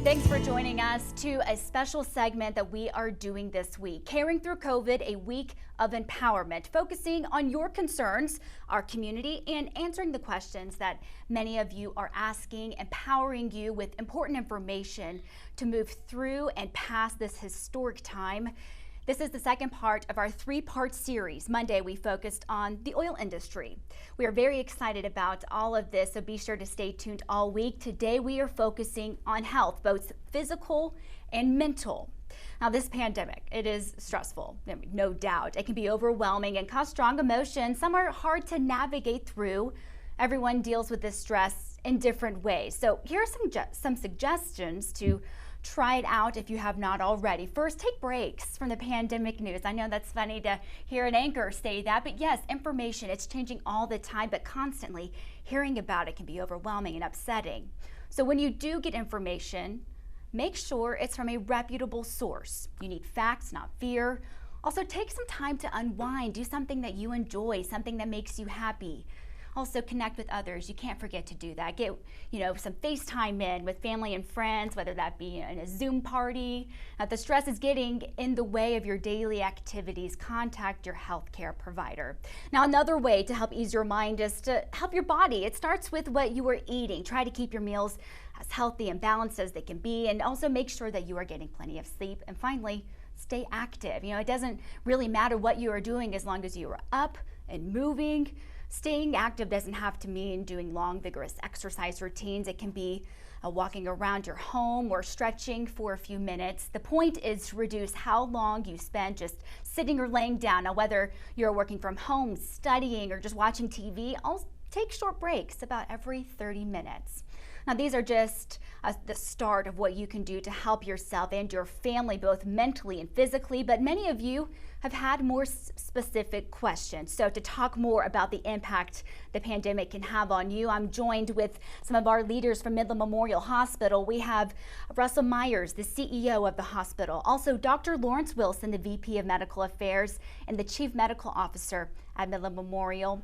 Thanks for joining us to a special segment that we are doing this week. Caring Through COVID, a week of empowerment, focusing on your concerns, our community, and answering the questions that many of you are asking, empowering you with important information to move through and past this historic time. This is the second part of our three-part series. Monday, we focused on the oil industry. We are very excited about all of this, so be sure to stay tuned all week. Today, we are focusing on health, both physical and mental. Now, this pandemic, it is stressful, no doubt. It can be overwhelming and cause strong emotions. Some are hard to navigate through. Everyone deals with this stress in different ways. So here are some suggestions to try it out if you have not already. First, take breaks from the pandemic news. I know that's funny to hear an anchor say that, but yes, information, it's changing all the time, but constantly hearing about it can be overwhelming and upsetting. So when you do get information, make sure it's from a reputable source. You need facts, not fear. Also, take some time to unwind, do something that you enjoy, something that makes you happy. Also, connect with others. You can't forget to do that. Get, some FaceTime in with family and friends, whether that be in a Zoom party. If the stress is getting in the way of your daily activities, contact your healthcare provider. Now, another way to help ease your mind is to help your body. It starts with what you are eating. Try to keep your meals as healthy and balanced as they can be, and also make sure that you are getting plenty of sleep. And finally, stay active. It doesn't really matter what you are doing as long as you are up and moving. Staying active doesn't have to mean doing long, vigorous exercise routines. It can be walking around your home or stretching for a few minutes. The point is to reduce how long you spend just sitting or laying down. Now, whether you're working from home, studying, or just watching TV, I'll take short breaks about every 30 minutes. Now, these are just the start of what you can do to help yourself and your family, both mentally and physically, but many of you have had more specific questions. So to talk more about the impact the pandemic can have on you, I'm joined with some of our leaders from Midland Memorial Hospital. We have Russell Myers, the CEO of the hospital, also Dr. Lawrence Wilson, the VP of Medical Affairs and the Chief Medical Officer at Midland Memorial,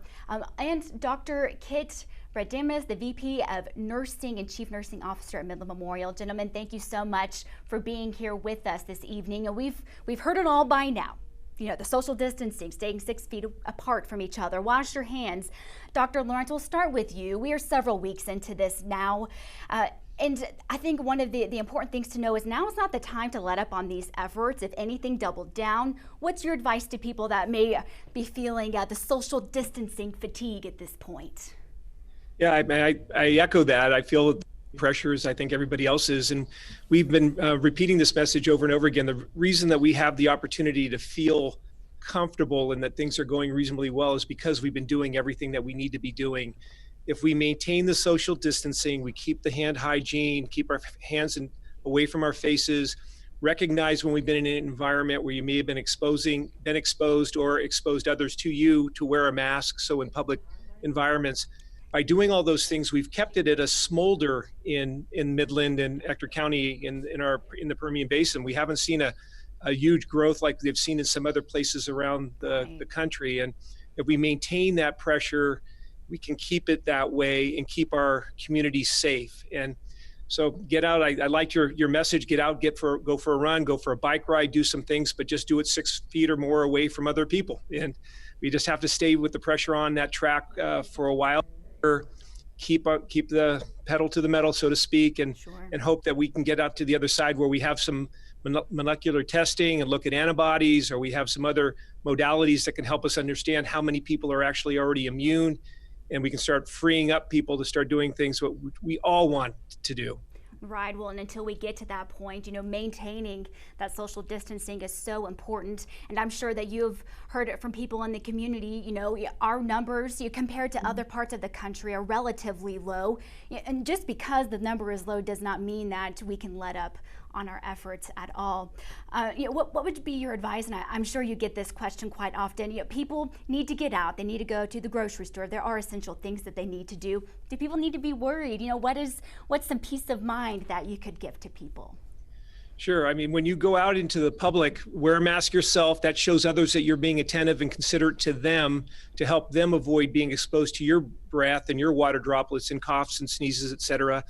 and Dr. Kit Bradamus, the VP of Nursing and Chief Nursing Officer at Midland Memorial. Gentlemen, thank you so much for being here with us this evening. And we've heard it all by now. The social distancing, staying 6 feet apart from each other, wash your hands. Dr. Lawrence, we'll start with you. We are several weeks into this now. And I think one of the important things to know is now is not the time to let up on these efforts. If anything, double down. What's your advice to people that may be feeling the social distancing fatigue at this point? Yeah, I echo that. I feel the pressures, I think everybody else is, and we've been repeating this message over and over again. The reason that we have the opportunity to feel comfortable and that things are going reasonably well is because we've been doing everything that we need to be doing. If we maintain the social distancing, we keep the hand hygiene, keep our hands away from our faces, recognize when we've been in an environment where you may have been exposed or exposed others to you to wear a mask. So in public environments, by doing all those things, we've kept it at a smolder in Midland and Ector County in the Permian Basin. We haven't seen a huge growth like they've seen in some other places around the country. And if we maintain that pressure, we can keep it that way and keep our community safe. And so get out. I liked your message. Get out, go for a run, go for a bike ride, do some things, but just do it 6 feet or more away from other people. And we just have to stay with the pressure on that track for a while. Keep the pedal to the metal, so to speak, and hope that we can get out to the other side where we have some molecular testing and look at antibodies, or we have some other modalities that can help us understand how many people are actually already immune, and we can start freeing up people to start doing things what we all want to do. Right. Well, and until we get to that point, maintaining that social distancing is so important. And I'm sure that you've heard it from people in the community. Our numbers compared to other parts of the country are relatively low. And just because the number is low does not mean that we can let up on our efforts at all. What would be your advice? And I'm sure you get this question quite often. People need to get out. They need to go to the grocery store. There are essential things that they need to do. Do people need to be worried? What's some peace of mind that you could give to people? Sure. I mean, when you go out into the public, wear a mask yourself. That shows others that you're being attentive and considerate to them to help them avoid being exposed to your breath and your water droplets and coughs and sneezes, et cetera.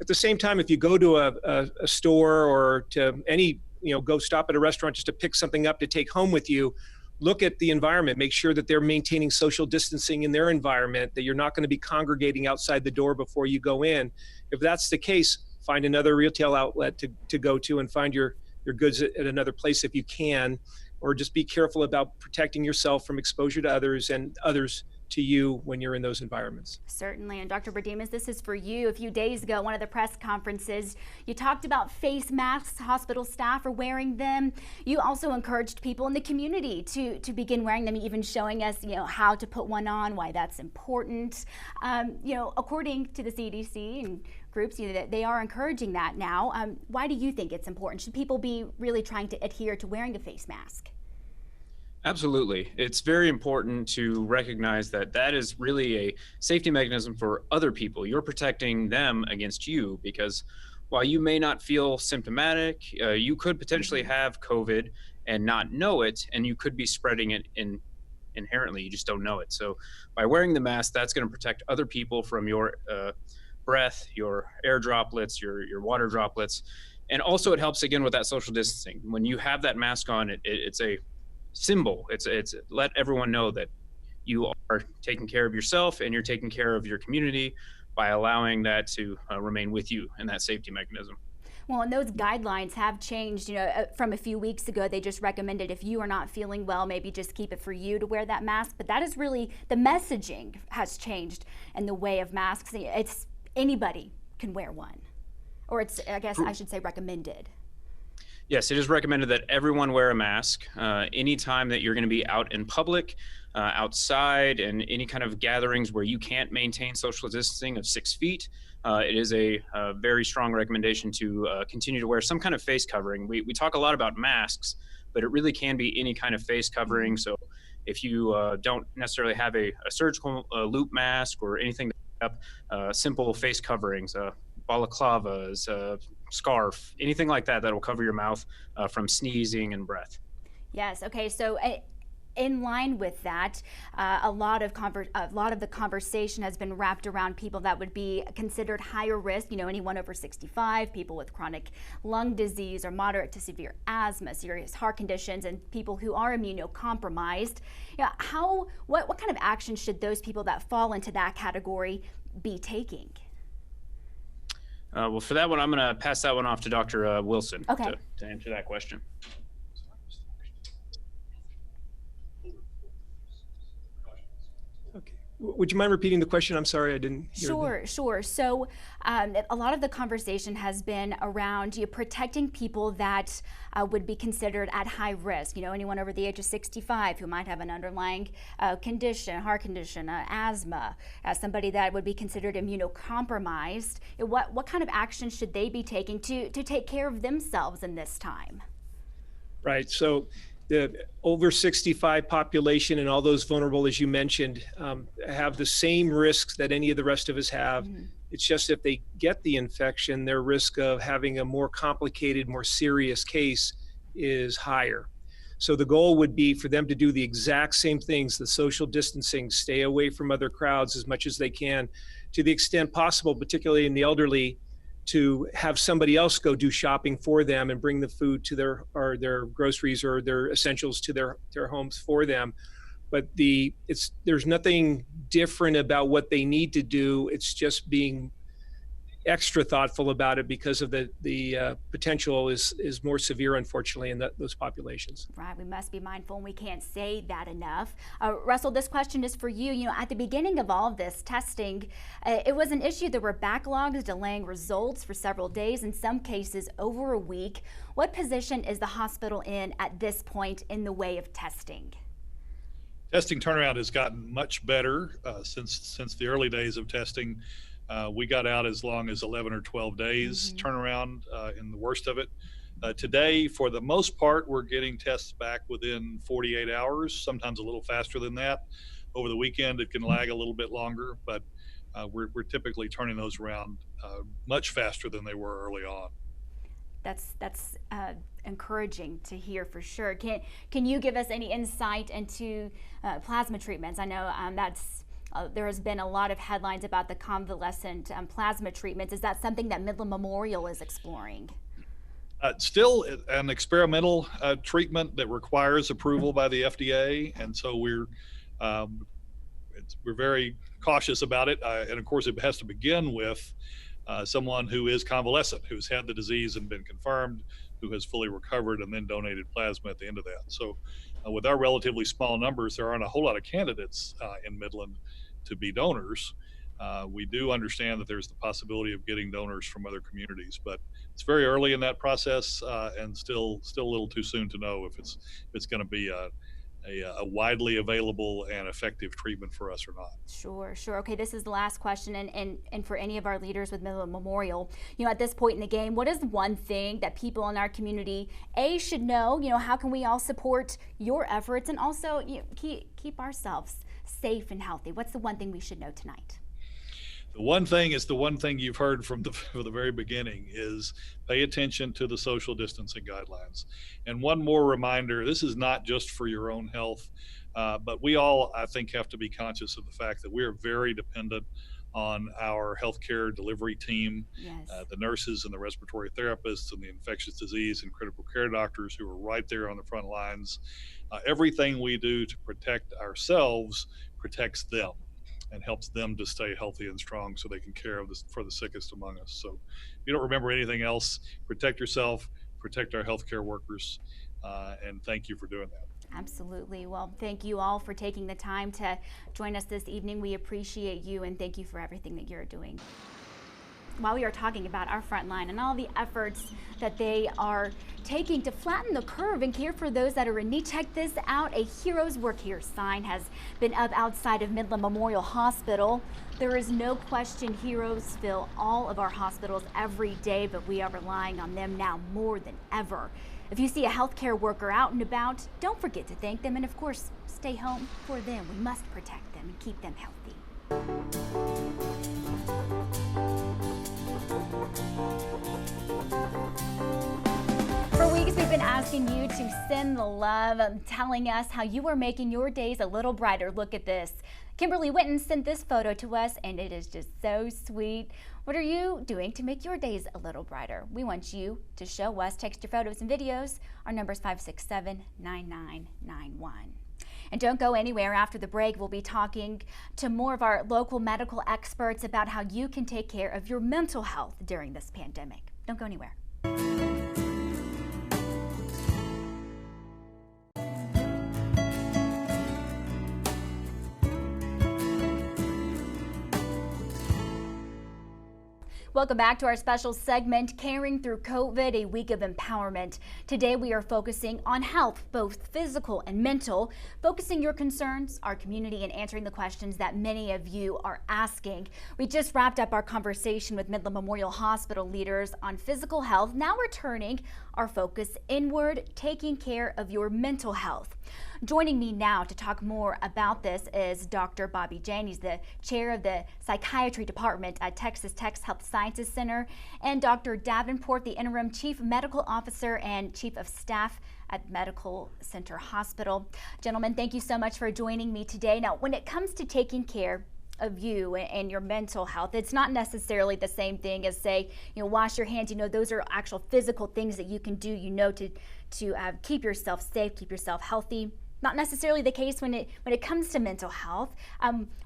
At the same time, if you go to a store or to any, go stop at a restaurant just to pick something up to take home with you, look at the environment, make sure that they're maintaining social distancing in their environment, that you're not going to be congregating outside the door before you go in. If that's the case, find another retail outlet to go to and find your goods at another place if you can, or just be careful about protecting yourself from exposure to others and others to you when you're in those environments. Certainly. And Dr. Berdemus, this is for you. A few days ago, one of the press conferences, you talked about face masks. Hospital staff are wearing them. You also encouraged people in the community to begin wearing them, even showing us, how to put one on, why that's important. According to the CDC and groups, they are encouraging that now. Why do you think it's important? Should people be really trying to adhere to wearing a face mask? Absolutely. It's very important to recognize that that is really a safety mechanism for other people. You're protecting them against you, because while you may not feel symptomatic, you could potentially have COVID and not know it, and you could be spreading it inherently. You just don't know it. So by wearing the mask, that's going to protect other people from your breath, your air droplets, your water droplets. And also it helps again with that social distancing. When you have that mask on, it's a symbol. It's let everyone know that you are taking care of yourself and you're taking care of your community by allowing that to remain with you in that safety mechanism. Well, and those guidelines have changed, from a few weeks ago. They just recommended if you are not feeling well, maybe just keep it for you to wear that mask. But that is really, the messaging has changed in the way of masks. It's anybody can wear one, or it's, I guess I should say, recommended. Yes, it is recommended that everyone wear a mask anytime that you're going to be out in public, outside, and any kind of gatherings where you can't maintain social distancing of 6 feet. It is a very strong recommendation to continue to wear some kind of face covering. We talk a lot about masks, but it really can be any kind of face covering. So if you don't necessarily have a surgical loop mask or anything up, simple face coverings, balaclavas, scarf, anything like that will cover your mouth from sneezing and breath. Yes. Okay. So in line with that, a lot of the conversation has been wrapped around people that would be considered higher risk. Anyone over 65, people with chronic lung disease or moderate to severe asthma, serious heart conditions, and people who are immunocompromised. What kind of action should those people that fall into that category be taking? Well, for that one, I'm going to pass that one off to Dr. Wilson to answer that question. Okay. Would you mind repeating the question? I'm sorry, I didn't hear. Sure. So a lot of the conversation has been around protecting people that would be considered at high risk. Anyone over the age of 65 who might have an underlying condition, heart condition, asthma, somebody that would be considered immunocompromised. What kind of action should they be taking to take care of themselves in this time? Right. So the over 65 population and all those vulnerable, as you mentioned, have the same risks that any of the rest of us have. Mm-hmm. It's just if they get the infection, their risk of having a more complicated, more serious case is higher. So the goal would be for them to do the exact same things, the social distancing, stay away from other crowds as much as they can, to the extent possible, particularly in the elderly, to have somebody else go do shopping for them and bring the food to their groceries or their essentials to their homes for them. But there's nothing different about what they need to do. It's just being extra thoughtful about it because of the potential is more severe, unfortunately, in those populations. Right, we must be mindful, and we can't say that enough. Russell, this question is for you. At the beginning of all of this testing, it was an issue. There were backlogs delaying results for several days, in some cases over a week. What position is the hospital in at this point in the way of testing? Testing turnaround has gotten much better since the early days of testing. We got out as long as 11 or 12 days turnaround in the worst of it. Today, for the most part, we're getting tests back within 48 hours, sometimes a little faster than that. Over the weekend, it can lag a little bit longer, but we're typically turning those around much faster than they were early on. That's encouraging to hear for sure. Can you give us any insight into plasma treatments? I know that's There has been a lot of headlines about the convalescent plasma treatments. Is that something that Midland Memorial is exploring? Still an experimental treatment that requires approval by the FDA, and so we're very cautious about it. And of course, it has to begin with someone who is convalescent, who's had the disease and been confirmed, who has fully recovered, and then donated plasma at the end of that. So, with our relatively small numbers, there aren't a whole lot of candidates in Midland to be donors. We do understand that there's the possibility of getting donors from other communities, but it's very early in that process, and still a little too soon to know if it's going to be a widely available and effective treatment for us or not. Sure. Okay, this is the last question, and for any of our leaders with Midland Memorial, at this point in the game, what is one thing that people in our community should know? How can we all support your efforts and also keep ourselves safe and healthy? What's the one thing we should know tonight? The one thing is the one thing you've heard from the very beginning is pay attention to the social distancing guidelines. And one more reminder, this is not just for your own health, but we all, I think, have to be conscious of the fact that we are very dependent on our healthcare delivery team, Yes. The nurses and the respiratory therapists and the infectious disease and critical care doctors who are right there on the front lines. Everything we do to protect ourselves protects them and helps them to stay healthy and strong so they can care for the sickest among us. So if you don't remember anything else, protect yourself, protect our healthcare workers, and thank you for doing that. Absolutely. Well, thank you all for taking the time to join us this evening. We appreciate you, and thank you for everything that you're doing. While we are talking about our frontline and all the efforts that they are taking to flatten the curve and care for those that are in need, check this out. A Heroes Work Here sign has been up outside of Midland Memorial Hospital. There is no question heroes fill all of our hospitals every day, but we are relying on them now more than ever. If you see a healthcare worker out and about, don't forget to thank them, and of course, stay home for them. We must protect them and keep them healthy. For weeks, we've been asking you to send the love, telling us how you are making your days a little brighter. Look at this. Kimberly Witten sent this photo to us, and it is just so sweet. What are you doing to make your days a little brighter? We want you to show us. Text your photos and videos. Our number is 567-9991. And don't go anywhere. After the break, we'll be talking to more of our local medical experts about how you can take care of your mental health during this pandemic. Don't go anywhere. Welcome back to our special segment, Caring Through COVID, a week of empowerment. Today we are focusing on health, both physical and mental, focusing your concerns, our community, and answering the questions that many of you are asking. We just wrapped up our conversation with Midland Memorial Hospital leaders on physical health. Now we're turning our focus inward, taking care of your mental health. Joining me now to talk more about this is Dr. Bobby Jane. He's the chair of the psychiatry department at Texas Tech's Health Sciences Center, and Dr. Davenport, the interim chief medical officer and chief of staff at Medical Center Hospital. Gentlemen, thank you so much for joining me today. Now, when it comes to taking care of you and your mental health, it's not necessarily the same thing as, say, wash your hands. Those are actual physical things that you can do, to keep yourself safe, keep yourself healthy. Not necessarily the case when it comes to mental health.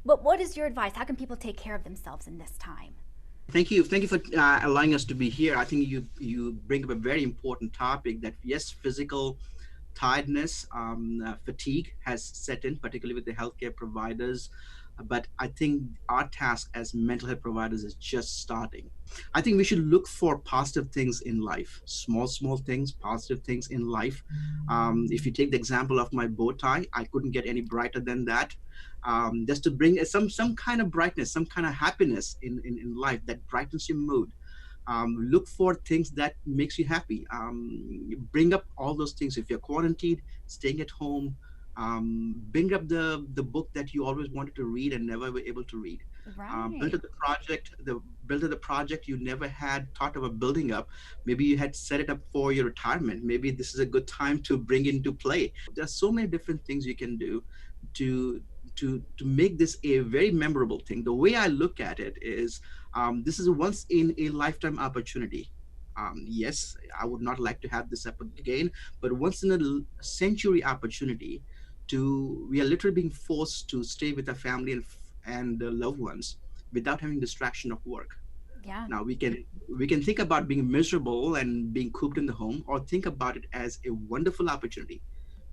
But what is your advice? How can people take care of themselves in this time? Thank you for allowing us to be here. I think you bring up a very important topic that, yes, physical tiredness, fatigue has set in, particularly with the healthcare providers. But I think our task as mental health providers is just starting. I think we should look for positive things in life, small things, positive things in life. If you take the example of my bow tie, I couldn't get any brighter than that. Just to bring some kind of brightness, some kind of happiness in life that brightens your mood. Look for things that makes you happy. Bring up all those things. If you're quarantined, staying at home, bring up the book that you always wanted to read and never were able to read. Right. Build up the project you never had thought about building up. Maybe you had set it up for your retirement. Maybe this is a good time to bring into play. There's so many different things you can do to to make this a very memorable thing. The way I look at it is, this is a once in a lifetime opportunity. Yes, I would not like to have this happen again, but once in a century opportunity to, we are literally being forced to stay with our family and loved ones without having distraction of work. Yeah. Now we can think about being miserable and being cooped in the home, or think about it as a wonderful opportunity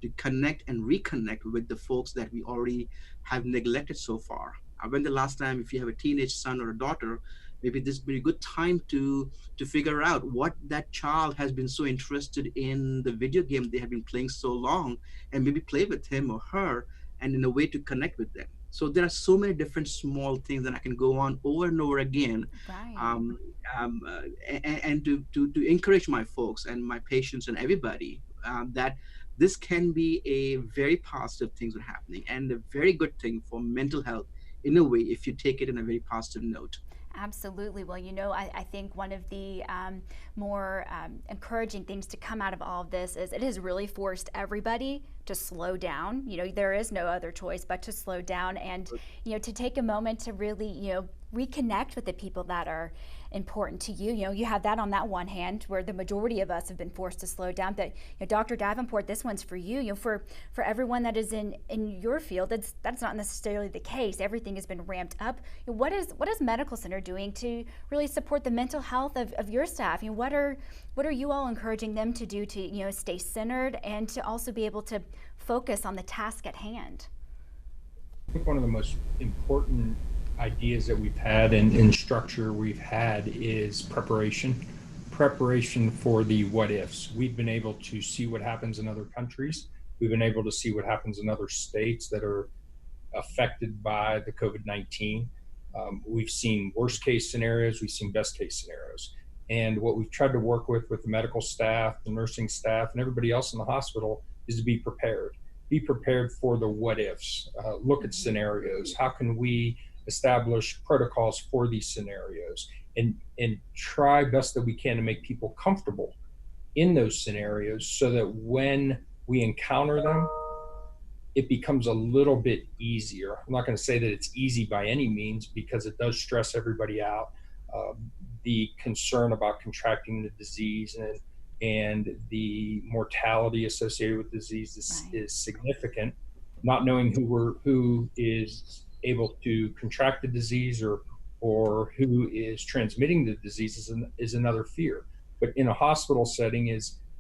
to connect and reconnect with the folks that we already have neglected so far. When the last time, if you have a teenage son or a daughter, maybe this would be a good time to figure out what that child has been so interested in the video game they have been playing so long, and maybe play with him or her, and in a way to connect with them. So there are so many different small things that I can go on over and over again, Right. um, and to encourage my folks and my patients and everybody, that this can be a very positive things that are happening, and a very good thing for mental health in a way, if you take it in a very positive note. Absolutely. Well, I think one of the more encouraging things to come out of all of this is it has really forced everybody to slow down. There is no other choice but to slow down, and, to take a moment to really, reconnect with the people that are important to you. You have that on that one hand, where the majority of us have been forced to slow down. But Dr. Davenport, this one's for you. For everyone that is in your field, that's not necessarily the case. Everything has been ramped up. What is Medical Center doing to really support the mental health of your staff? What are you all encouraging them to do to stay centered and to also be able to focus on the task at hand? I think one of the most important ideas that we've had and structure we've had is preparation for the what ifs. We've been able to see what happens in other countries. We've been able to see what happens in other states that are affected by the COVID-19. We've seen worst case scenarios, we've seen best case scenarios. And what we've tried to work with the medical staff, the nursing staff, and everybody else in the hospital is to be prepared. Be prepared for the what ifs. Look at scenarios. How can we establish protocols for these scenarios, and try best that we can to make people comfortable in those scenarios, so that when we encounter them, it becomes a little bit easier. I'm not going to say that it's easy by any means, because it does stress everybody out. The concern about contracting the disease and the mortality associated with disease is significant. Not knowing who is able to contract the disease or who is transmitting the disease is another fear. But in a hospital setting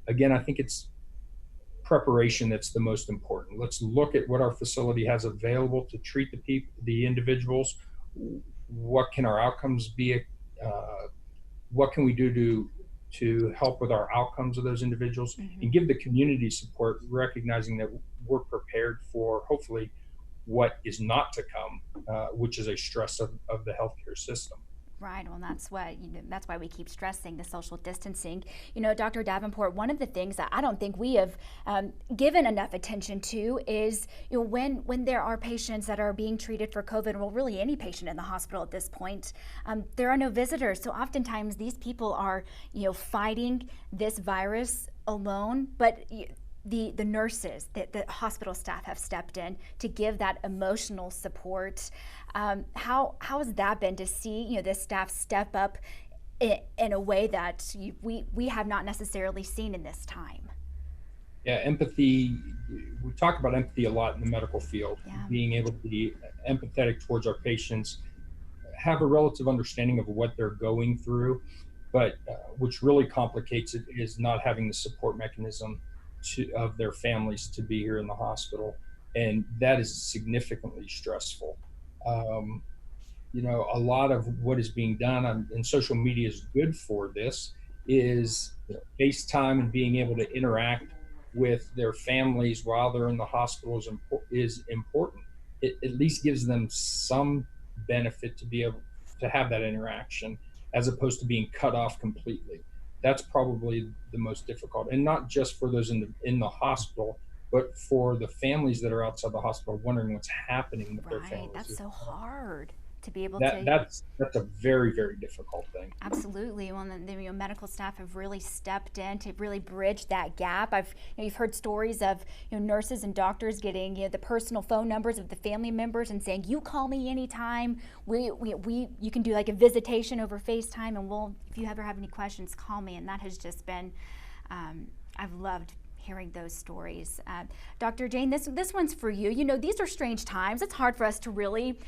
again, I think it's preparation that's the most important. Let's look at what our facility has available to treat the individuals. What can our outcomes be? What can we do to help with our outcomes of those individuals, and give the community support, recognizing that we're prepared for hopefully what is not to come, which is a stress of the healthcare system. Right. Well, that's why we keep stressing the social distancing. Dr. Davenport, one of the things that I don't think we have given enough attention to is, when there are patients that are being treated for COVID, well, really any patient in the hospital at this point, there are no visitors. So oftentimes these people are, fighting this virus alone, but the nurses, the hospital staff have stepped in to give that emotional support. How has that been to see this staff step up in a way that we have not necessarily seen in this time? Yeah, empathy. We talk about empathy a lot in the medical field. Yeah. Being able to be empathetic towards our patients, have a relative understanding of what they're going through, but which really complicates it is not having the support mechanism of their families to be here in the hospital, and that is significantly stressful. A lot of what is being done and social media is good for this, is FaceTime and being able to interact with their families while they're in the hospital is important. It at least gives them some benefit to be able to have that interaction, as opposed to being cut off completely. That's probably the most difficult, and not just for those in the hospital, but for the families that are outside the hospital wondering what's happening with their families. Right, that's so hard to be able That to. that's a very, very difficult thing. Absolutely. Well, the medical staff have really stepped in to really bridge that gap. You've heard stories of nurses and doctors getting the personal phone numbers of the family members and saying, "You call me anytime. You can do like a visitation over FaceTime, and if you ever have any questions, call me." And that has just been, I've loved hearing those stories. Dr. Jane, this one's for you. These are strange times. It's hard for us to really,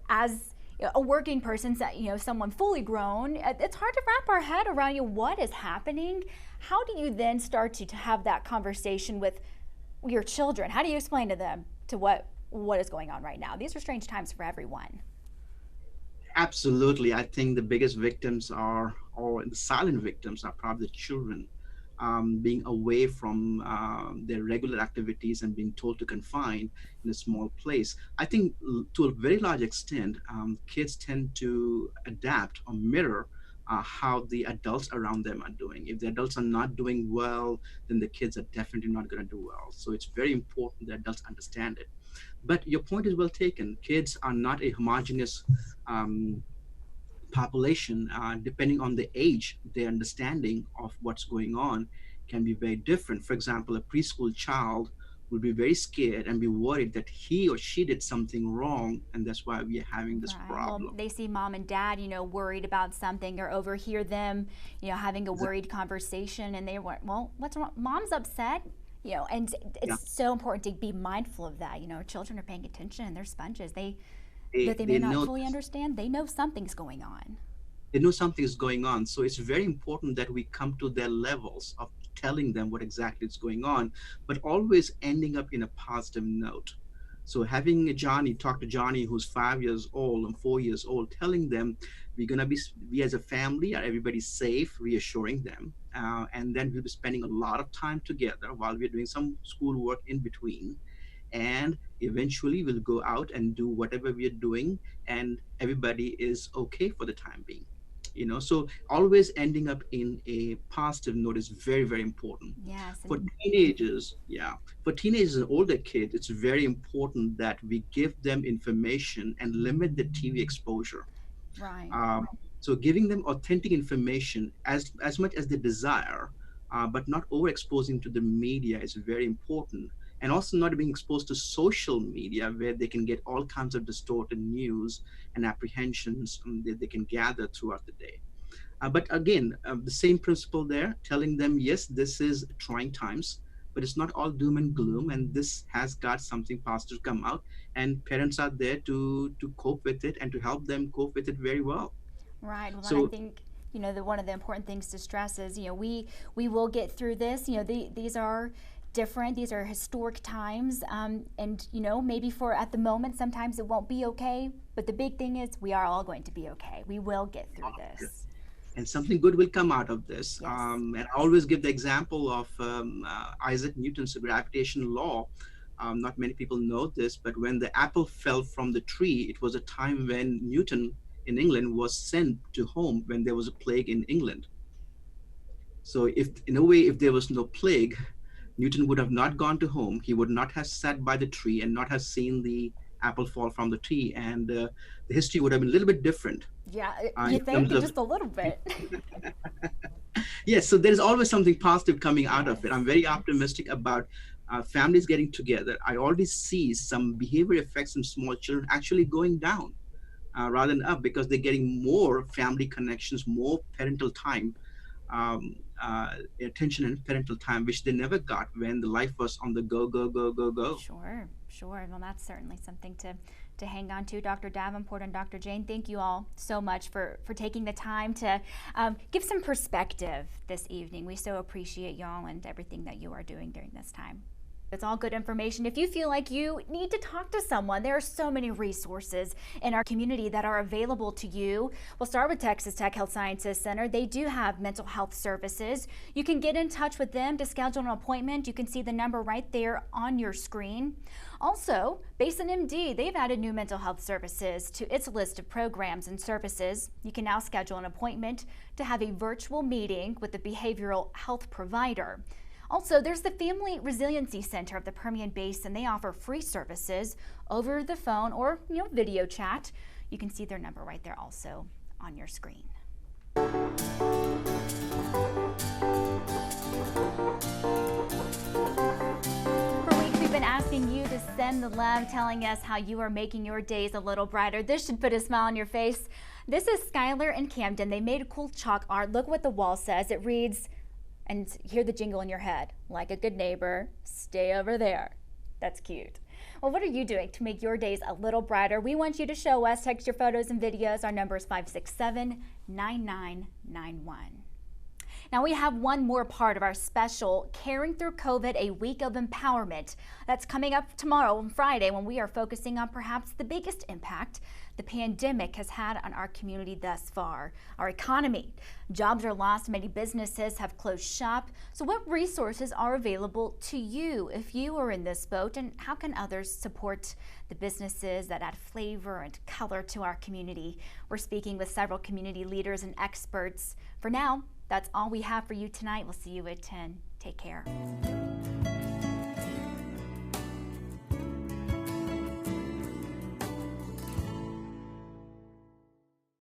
as a working person, someone fully grown, it's hard to wrap our head around what is happening. How do you then start to have that conversation with your children? How do you explain to them what is going on right now? These are strange times for everyone. Absolutely. I think the biggest victims or the silent victims are probably the children. Being away from their regular activities and being told to confine in a small place. I think to a very large extent, kids tend to adapt or mirror how the adults around them are doing. If the adults are not doing well, then the kids are definitely not going to do well. So it's very important that adults understand it. But your point is well taken. Kids are not a homogeneous population. Depending on the age, their understanding of what's going on can be very different. For example, a preschool child will be very scared and be worried that he or she did something wrong, and that's why we are having this problem. Well, they see mom and dad, worried about something, or overhear them, having a worried conversation, and they were, well, what's wrong? Mom's upset. And it's so important to be mindful of that. Children are paying attention, and they're sponges. They may not fully understand. They know something's going on. They know something is going on. So it's very important that we come to their levels of telling them what exactly is going on, but always ending up in a positive note. So having talk to Johnny, who's 5 years old and 4 years old, telling them we as a family, are everybody safe, reassuring them. And then we'll be spending a lot of time together while we're doing some schoolwork in between. And eventually we'll go out and do whatever we are doing, and everybody is okay for the time being. So always ending up in a positive note is very, very important. Yes. For teenagers and older kids, it's very important that we give them information and limit the TV exposure. Right. So giving them authentic information as much as they desire, but not overexposing to the media is very important. And also not being exposed to social media, where they can get all kinds of distorted news and apprehensions that they can gather throughout the day. But again, the same principle there, telling them, yes, this is trying times, but it's not all doom and gloom, and this has got something positive come out, and parents are there to cope with it and to help them cope with it very well. Right. Well, so, I think one of the important things to stress is we will get through this. These are different. These are historic times, and maybe at the moment sometimes it won't be okay, but the big thing is we are all going to be okay. We will get through this, and something good will come out of this. Yes. And I always give the example of Isaac Newton's gravitational law. Not many people know this, but when the apple fell from the tree, it was a time when Newton in England was sent to home when there was a plague in England. So if there was no plague, Newton would have not gone to home. He would not have sat by the tree and not have seen the apple fall from the tree, and the history would have been a little bit different. Yeah, you think just a little bit. Yes, so there's always something positive coming out of it. I'm very optimistic about families getting together. I already see some behavior effects in small children actually going down rather than up, because they're getting more family connections, more parental time. Attention and parental time, which they never got when the life was on the go. Sure. Well, that's certainly something to hang on to. Dr. Davenport and Dr. Jane, thank you all so much for taking the time to give some perspective this evening. We so appreciate y'all and everything that you are doing during this time. It's all good information. If you feel like you need to talk to someone, there are so many resources in our community that are available to you. We'll start with Texas Tech Health Sciences Center. They do have mental health services. You can get in touch with them to schedule an appointment. You can see the number right there on your screen. Also, Basin MD, they've added new mental health services to its list of programs and services. You can now schedule an appointment to have a virtual meeting with a behavioral health provider. Also, there's the Family Resiliency Center of the Permian Basin. They offer free services over the phone or video chat. You can see their number right there also on your screen. Been asking you to send the love telling us how you are making your days a little brighter. This should put a smile on your face. This is Skylar and Camden. They made a cool chalk art. Look what the wall says. It reads, and hear the jingle in your head, like a good neighbor, stay over there. That's cute. Well, what are you doing to make your days a little brighter? We want you to show us. Text your photos and videos. Our number is 567-9991. Now we have one more part of our special Caring Through COVID, a week of empowerment. That's coming up tomorrow on Friday, when we are focusing on perhaps the biggest impact the pandemic has had on our community thus far, our economy. Jobs are lost, many businesses have closed shop. So what resources are available to you if you are in this boat, and how can others support the businesses that add flavor and color to our community? We're speaking with several community leaders and experts. For now, that's all we have for you tonight. We'll see you at 10. Take care.